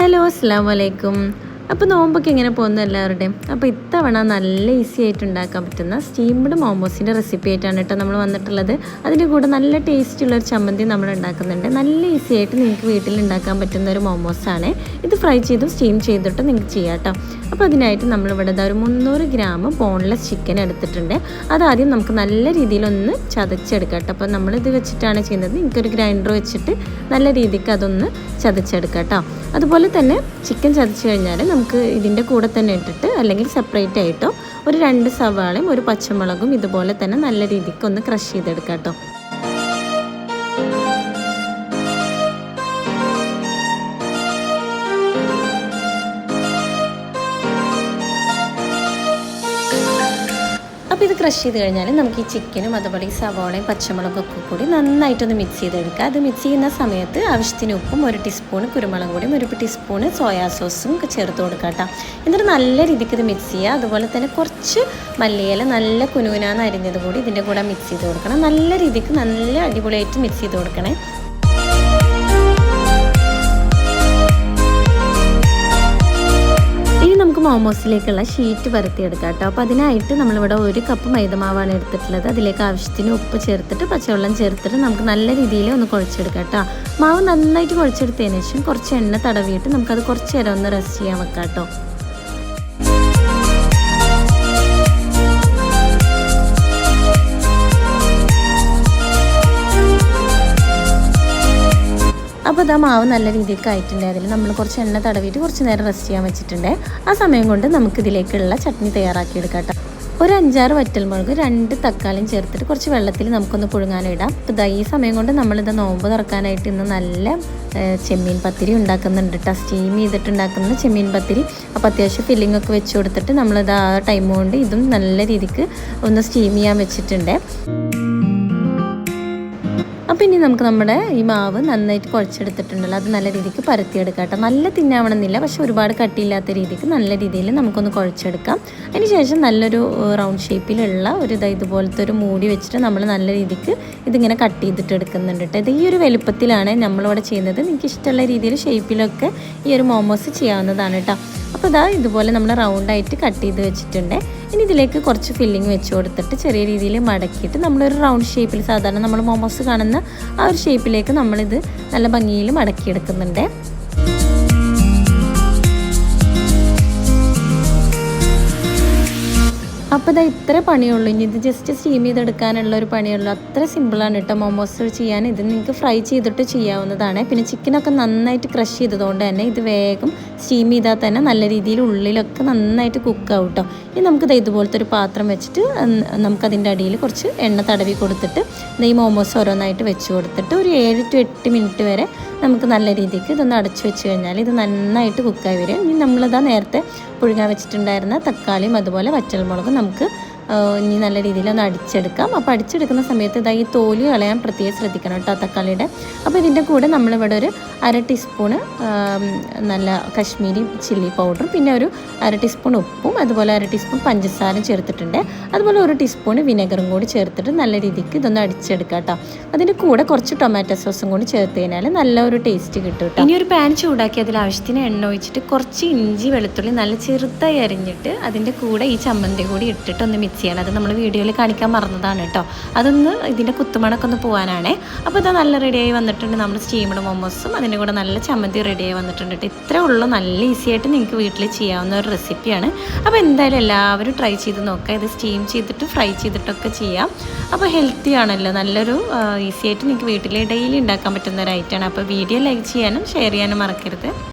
Hello അസ്സലാമു അലൈക്കും. അപ്പോൾ നോമ്പൊക്കെ എങ്ങനെ പോകുന്നു എല്ലാവരുടെയും? അപ്പോൾ ഇത്തവണ നല്ല ഈസി ആയിട്ട് ഉണ്ടാക്കാൻ പറ്റുന്ന സ്റ്റീംഡ് മോമോസിൻ്റെ റെസിപ്പി ആയിട്ടാണ് കേട്ടോ നമ്മൾ വന്നിട്ടുള്ളത്. അതിൻ്റെ കൂടെ നല്ല ടേസ്റ്റുള്ളൊരു ചമ്മന്തി നമ്മൾ ഉണ്ടാക്കുന്നുണ്ട്. നല്ല ഈസി ആയിട്ട് നിങ്ങൾക്ക് വീട്ടിൽ ഉണ്ടാക്കാൻ പറ്റുന്ന ഒരു മോമോസാണ് ഇത്. ഫ്രൈ ചെയ്തും സ്റ്റീം ചെയ്തിട്ട് നിങ്ങൾക്ക് ചെയ്യാം കേട്ടോ. അപ്പോൾ അതിനായിട്ട് നമ്മളിവിടെ ഒരു 300 ഗ്രാം ബോൺലെസ് ചിക്കൻ എടുത്തിട്ടുണ്ട്. അതാദ്യം നമുക്ക് നല്ല രീതിയിലൊന്ന് ചതച്ചെടുക്കാം കേട്ടോ. അപ്പോൾ നമ്മളിത് വെച്ചിട്ടാണ് ചെയ്യുന്നത്. എനിക്കൊരു ഗ്രൈൻഡർ വെച്ചിട്ട് നല്ല രീതിക്ക് അതൊന്ന് ചതച്ചെടുക്കാം കേട്ടോ. അതുപോലെ തന്നെ ചിക്കൻ ചതച്ച് കഴിഞ്ഞാൽ നമുക്ക് ഇതിൻ്റെ കൂടെ തന്നെ ഇട്ടിട്ട് അല്ലെങ്കിൽ സെപ്പറേറ്റ് ആയിട്ടോ ഒരു 2 സവാളയും ഒരു പച്ചമുളകും ഇതുപോലെ തന്നെ നല്ല രീതിക്ക് ഒന്ന് ക്രഷ് ചെയ്തെടുക്കാം കേട്ടോ. അപ്പോൾ ഇത് ക്രഷ് ചെയ്ത് കഴിഞ്ഞാൽ നമുക്ക് ഈ ചിക്കനും അതുപോലെ ഈ സവാളയും പച്ചമുളകൊക്കെ കൂടി നന്നായിട്ടൊന്ന് മിക്സ് ചെയ്തെടുക്കുക. അത് മിക്സ് ചെയ്യുന്ന സമയത്ത് ആവശ്യത്തിന് ഉപ്പും 1 ടീസ്പൂൺ കുരുമുളക് പൊടിയും 1 ടീസ്പൂൺ സോയാ സോസും ഒക്കെ ചേർത്ത് കൊടുക്കുക കേട്ടോ. എന്നിട്ട് നല്ല രീതിക്ക് ഇത് മിക്സ് ചെയ്യുക. അതുപോലെ തന്നെ കുറച്ച് മല്ലിയില നല്ല കുനുകുനാന്ന് അരിഞ്ഞത് കൂടി ഇതിൻ്റെ കൂടെ മിക്സ് ചെയ്ത് കൊടുക്കണം. നല്ല രീതിക്ക് നല്ല അടിപൊളിയായിട്ട് മിക്സ് ചെയ്ത് കൊടുക്കണേ. നമുക്ക് മോമോസിലേക്കുള്ള ഷീറ്റ് പരത്തിയെടുക്കാം കേട്ടോ. അപ്പോൾ അതിനായിട്ട് നമ്മളിവിടെ 1 കപ്പ് മൈദമാവാണ് എടുത്തിട്ടുള്ളത്. അതിലേക്ക് ആവശ്യത്തിന് ഉപ്പ് ചേർത്തിട്ട് പച്ചവെള്ളം ചേർത്തിട്ട് നമുക്ക് നല്ല രീതിയിൽ ഒന്ന് കുഴച്ചെടുക്കാം കേട്ടോ. മാവ് നന്നായിട്ട് കുഴച്ചെടുത്തതിന് ശേഷം കുറച്ച് എണ്ണ തടവിയിട്ട് നമുക്കത് കുറച്ച് നേരം ഒന്ന് റെസ്റ്റ് ചെയ്യാൻ വെക്കാം കേട്ടോ. അപ്പോൾ ഇതാ മാവ് നല്ല രീതിക്ക് ആയിട്ടുണ്ട്. അതിൽ നമ്മൾ കുറച്ച് എണ്ണ തടവിയിട്ട് കുറച്ച് നേരം റെസ്റ്റ് ചെയ്യാൻ വെച്ചിട്ടുണ്ട്. ആ സമയം കൊണ്ട് നമുക്കിതിലേക്കുള്ള ചട്നി തയ്യാറാക്കിയെടുക്കാം കേട്ടോ. ഒരു 5-6 വറ്റൽമുളക് 2 തക്കാളിയും ചേർത്തിട്ട് കുറച്ച് വെള്ളത്തിൽ നമുക്കൊന്ന് പുഴുങ്ങാനിടാം. അപ്പോൾ ഇതാ ഈ സമയം കൊണ്ട് നമ്മളിത് നോമ്പ് തുറക്കാനായിട്ട് ഇന്ന് നല്ല ചെമ്മീൻ പത്തിരി ഉണ്ടാക്കുന്നുണ്ട് കേട്ടോ. സ്റ്റീം ചെയ്തിട്ടുണ്ടാക്കുന്ന ചെമ്മീൻ പത്തിരി. അപ്പോൾ അത്യാവശ്യം ഫില്ലിംഗ് ഒക്കെ വെച്ച് കൊടുത്തിട്ട് നമ്മളിത് ആ ടൈം കൊണ്ട് ഇതും നല്ല രീതിക്ക് ഒന്ന് സ്റ്റീം ചെയ്യാൻ വെച്ചിട്ടുണ്ട്. അപ്പോൾ ഇനി നമുക്ക് നമ്മുടെ ഈ മാവ് നന്നായിട്ട് കുഴച്ചെടുത്തിട്ടുണ്ടല്ലോ, അത് നല്ല രീതിക്ക് പരത്തിയെടുക്കാം കേട്ടോ. നല്ല തിന്നാവണമെന്നില്ല, പക്ഷെ ഒരുപാട് കട്ടിയില്ലാത്ത രീതിക്ക് നല്ല രീതിയിൽ നമുക്കൊന്ന് കുഴച്ചെടുക്കാം. അതിന് ശേഷം നല്ലൊരു റൗണ്ട് ഷേപ്പിലുള്ള ഒരു ഇതുപോലത്തെ ഒരു മൂടി വെച്ചിട്ട് നമ്മൾ നല്ല രീതിക്ക് ഇതിങ്ങനെ കട്ട് ചെയ്തിട്ട് എടുക്കുന്നുണ്ട് കേട്ടോ. ഇത് ഈ ഒരു വലുപ്പത്തിലാണ് നമ്മളിവിടെ ചെയ്യുന്നത്. നിങ്ങൾക്ക് ഇഷ്ടമുള്ള രീതിയിൽ ഷേപ്പിലൊക്കെ ഈ ഒരു മോമോസ് ചെയ്യാവുന്നതാണ് കേട്ടോ. അപ്പോൾ ഇതാ ഇതുപോലെ നമ്മൾ റൗണ്ടായിട്ട് കട്ട് ചെയ്ത് വെച്ചിട്ടുണ്ട്. ഇനി ഇതിലേക്ക് കുറച്ച് ഫില്ലിങ് വെച്ച് കൊടുത്തിട്ട് ചെറിയ രീതിയിൽ മടക്കിയിട്ട് നമ്മളൊരു റൗണ്ട് ഷേപ്പിൽ സാധാരണ നമ്മൾ മോമോസ് കാണുന്ന ആ ഒരു ഷേപ്പിലേക്ക് നമ്മളിത് നല്ല ഭംഗിയിൽ മടക്കിയെടുക്കുന്നുണ്ട്. അപ്പോൾ ഇതാ ഇത്ര പണിയുള്ളൂ. ഇനി ഇത് ജസ്റ്റ് സ്റ്റീം ചെയ്തെടുക്കാനുള്ള ഒരു പണിയുള്ളൂ. അത്ര സിമ്പിളാണ് കേട്ടോ മോമോസ് ചെയ്യാൻ. ഇത് നിങ്ങൾക്ക് ഫ്രൈ ചെയ്തിട്ട് ചെയ്യാവുന്നതാണ്. പിന്നെ ചിക്കനൊക്കെ നന്നായിട്ട് ക്രഷ് ചെയ്തതുകൊണ്ട് തന്നെ ഇത് വേഗം സ്റ്റീം ചെയ്താൽ തന്നെ നല്ല രീതിയിൽ ഉള്ളിലൊക്കെ നന്നായിട്ട് കുക്കാവും കേട്ടോ. ഇനി നമുക്കിത് ഇതുപോലത്തെ ഒരു പാത്രം വെച്ചിട്ട് നമുക്കതിൻ്റെ അടിയിൽ കുറച്ച് എണ്ണ തടവി കൊടുത്തിട്ട് ഈ മോമോസ് ഓരോന്നായിട്ട് വെച്ച് കൊടുത്തിട്ട് ഒരു 7 to 8 മിനിറ്റ് വരെ നമുക്ക് നല്ല രീതിക്ക് ഇതൊന്ന് അടച്ചു വെച്ച് കഴിഞ്ഞാൽ ഇത് നന്നായിട്ട് കുക്കായി വരും. ഇനി നമ്മളിതാ നേരത്തെ പുഴുങ്ങാൻ വെച്ചിട്ടുണ്ടായിരുന്ന തക്കാളിയും അതുപോലെ വറ്റൽമുളകും നമുക്ക് ഇനി നല്ല രീതിയിൽ ഒന്ന് അടിച്ചെടുക്കാം. അപ്പോൾ അടിച്ചെടുക്കുന്ന സമയത്ത് ഇതാ ഈ തോല് കളയാൻ പ്രത്യേകം ശ്രദ്ധിക്കണം കേട്ടോ തക്കാളിയുടെ. അപ്പോൾ ഇതിൻ്റെ കൂടെ നമ്മളിവിടെ ഒരു 1/2 ടീസ്പൂണ് നല്ല കശ്മീരി ചില്ലി പൗഡറും പിന്നെ ഒരു 1/2 ടീസ്പൂൺ ഉപ്പും അതുപോലെ 1/2 ടീസ്പൂൺ പഞ്ചസാരയും ചേർത്തിട്ടുണ്ട്. അതുപോലെ 1 ടീസ്പൂൺ വിനെഗറും കൂടി ചേർത്തിട്ട് നല്ല രീതിക്ക് ഇതൊന്ന് അടിച്ചെടുക്കാം കേട്ടോ. അതിൻ്റെ കൂടെ കുറച്ച് ടൊമാറ്റോ സോസും കൂടി ചേർത്ത് കഴിഞ്ഞാൽ നല്ലൊരു ടേസ്റ്റ് കിട്ടും കേട്ടോ. ഇനി ഒരു പാൻ ചൂടാക്കി അതിൽ ആവശ്യത്തിന് എണ്ണ ഒഴിച്ചിട്ട് കുറച്ച് ഇഞ്ചി വെളുത്തുള്ളി നല്ല ചെറുതായി അരിഞ്ഞിട്ട് അതിൻ്റെ കൂടെ ഈ ചമ്മന്തി കൂടി ഇട്ടിട്ട് ഒന്ന് മിക്സ് ചെയ്യണം. അത് നമ്മൾ വീഡിയോയിൽ കാണിക്കാൻ മറന്നതാണ് കേട്ടോ. അതൊന്ന് ഇതിൻ്റെ കുത്തുമണൊക്കെ ഒന്ന് പോകാനാണ്. അപ്പോൾ ഇത് നല്ല റെഡിയായി വന്നിട്ടുണ്ട്. നമ്മൾ സ്റ്റീംഡ് മോമോസും അതിൻ്റെ കൂടെ നല്ല ചമ്മന്തി റെഡിയായി വന്നിട്ടുണ്ട് കേട്ടോ. ഇത്രേ ഉള്ളൂ. നല്ല ഈസി ആയിട്ട് നിങ്ങൾക്ക് വീട്ടിൽ ചെയ്യാവുന്ന ഒരു റെസിപ്പിയാണ്. അപ്പോൾ എന്തായാലും എല്ലാവരും ട്രൈ ചെയ്ത് നോക്കുക. ഇത് സ്റ്റീം ചെയ്തിട്ട് ഫ്രൈ ചെയ്തിട്ടൊക്കെ ചെയ്യാം. അപ്പോൾ ഹെൽത്തി ആണല്ലോ. നല്ലൊരു ഈസി ആയിട്ട് നിങ്ങൾക്ക് വീട്ടിൽ ഡെയിലി ഉണ്ടാക്കാൻ പറ്റുന്ന ഒരു ഐറ്റമാണ്. അപ്പോൾ വീഡിയോ ലൈക്ക് ചെയ്യാനും ഷെയർ ചെയ്യാനും മറക്കരുത്.